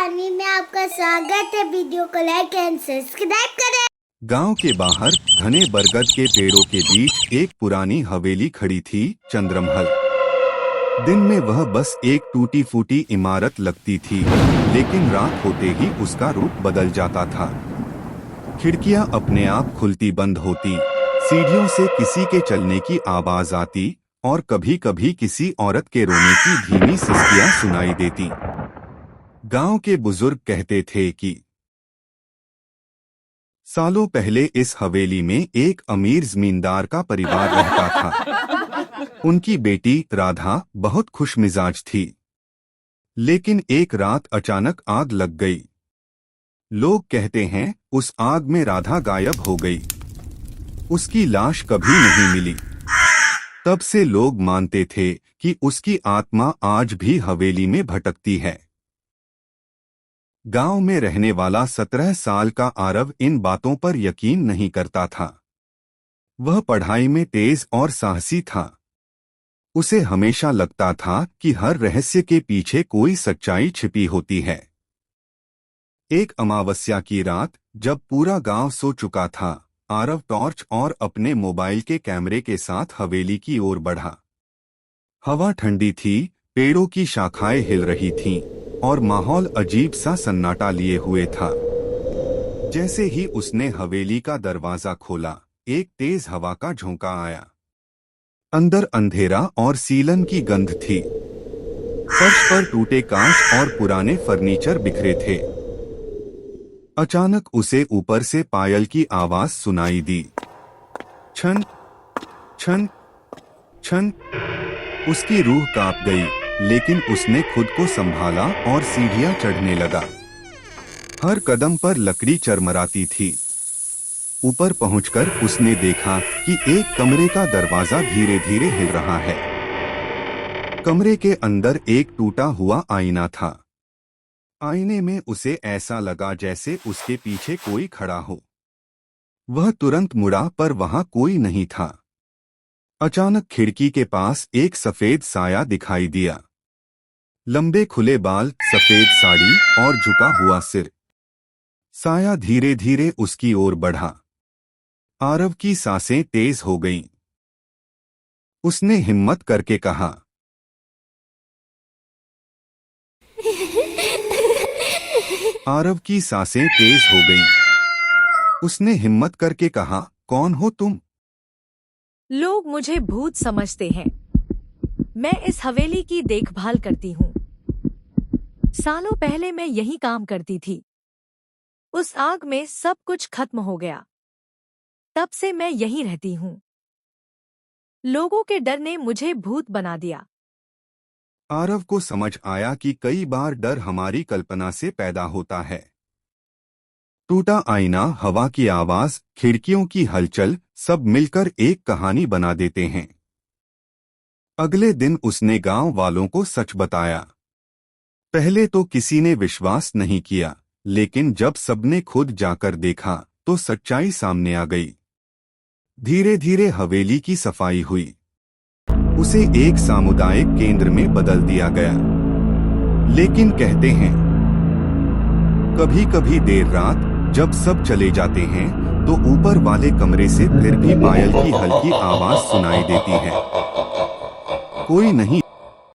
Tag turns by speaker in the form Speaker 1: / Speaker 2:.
Speaker 1: कहानी में आपका स्वागत है। वीडियो को लाइक एंड सब्सक्राइब करें।
Speaker 2: गांव के बाहर घने बरगद के पेड़ों के बीच एक पुरानी हवेली खड़ी थी, चंद्रमहल। दिन में वह बस एक टूटी फूटी इमारत लगती थी, लेकिन रात होते ही उसका रूप बदल जाता था। खिड़कियां अपने आप खुलती बंद होती, सीढ़ियों से किसी के चलने की आवाज आती और कभी कभी किसी औरत के रोने की धीमी सिसकियां सुनाई देती। गांव के बुजुर्ग कहते थे कि सालों पहले इस हवेली में एक अमीर जमींदार का परिवार रहता था। उनकी बेटी राधा बहुत खुशमिजाज थी, लेकिन एक रात अचानक आग लग गई। लोग कहते हैं उस आग में राधा गायब हो गई। उसकी लाश कभी नहीं मिली। तब से लोग मानते थे कि उसकी आत्मा आज भी हवेली में भटकती है। गांव में रहने वाला 17 साल का आरव इन बातों पर यकीन नहीं करता था। वह पढ़ाई में तेज और साहसी था। उसे हमेशा लगता था कि हर रहस्य के पीछे कोई सच्चाई छिपी होती है। एक अमावस्या की रात, जब पूरा गांव सो चुका था, आरव टॉर्च और अपने मोबाइल के कैमरे के साथ हवेली की ओर बढ़ा। हवा ठंडी थी, पेड़ों की शाखाएं हिल रही थीं और माहौल अजीब सा सन्नाटा लिए हुए था। जैसे ही उसने हवेली का दरवाजा खोला, एक तेज हवा का झोंका आया। अंदर अंधेरा और सीलन की गंध थी। फर्श पर टूटे कांच और पुराने फर्नीचर बिखरे थे। अचानक उसे ऊपर से पायल की आवाज सुनाई दी। छन छन छन। उसकी रूह कांप गई, लेकिन उसने खुद को संभाला और सीढ़ियां चढ़ने लगा। हर कदम पर लकड़ी चरमराती थी। ऊपर पहुंचकर उसने देखा कि एक कमरे का दरवाजा धीरे धीरे हिल रहा है। कमरे के अंदर एक टूटा हुआ आईना था। आईने में उसे ऐसा लगा जैसे उसके पीछे कोई खड़ा हो। वह तुरंत मुड़ा, पर वहां कोई नहीं था। अचानक खिड़की के पास एक सफेद साया दिखाई दिया। लंबे खुले बाल, सफेद साड़ी और झुका हुआ सिर। साया धीरे धीरे उसकी ओर बढ़ा। आरव की सांसें तेज हो गईं। उसने हिम्मत करके कहा, आरव की सांसें तेज हो गईं। उसने हिम्मत करके कहा, कौन हो तुम?
Speaker 3: लोग मुझे भूत समझते हैं। मैं इस हवेली की देखभाल करती हूँ। सालों पहले मैं यहीं काम करती थी। उस आग में सब कुछ खत्म हो गया। तब से मैं यहीं रहती हूँ। लोगों के डर ने मुझे भूत बना दिया।
Speaker 2: आरव को समझ आया कि कई बार डर हमारी कल्पना से पैदा होता है। टूटा आईना, हवा की आवाज, खिड़कियों की हलचल, सब मिलकर एक कहानी बना देते हैं। अगले दिन उसने गांव वालों को सच बताया। पहले तो किसी ने विश्वास नहीं किया, लेकिन जब सबने खुद जाकर देखा तो सच्चाई सामने आ गई। धीरे धीरे हवेली की सफाई हुई। उसे एक सामुदायिक केंद्र में बदल दिया गया। लेकिन कहते हैं, कभी कभी देर रात जब सब चले जाते हैं तो ऊपर वाले कमरे से फिर भी पायल की हल्की आवाज सुनाई देती है। कोई नहीं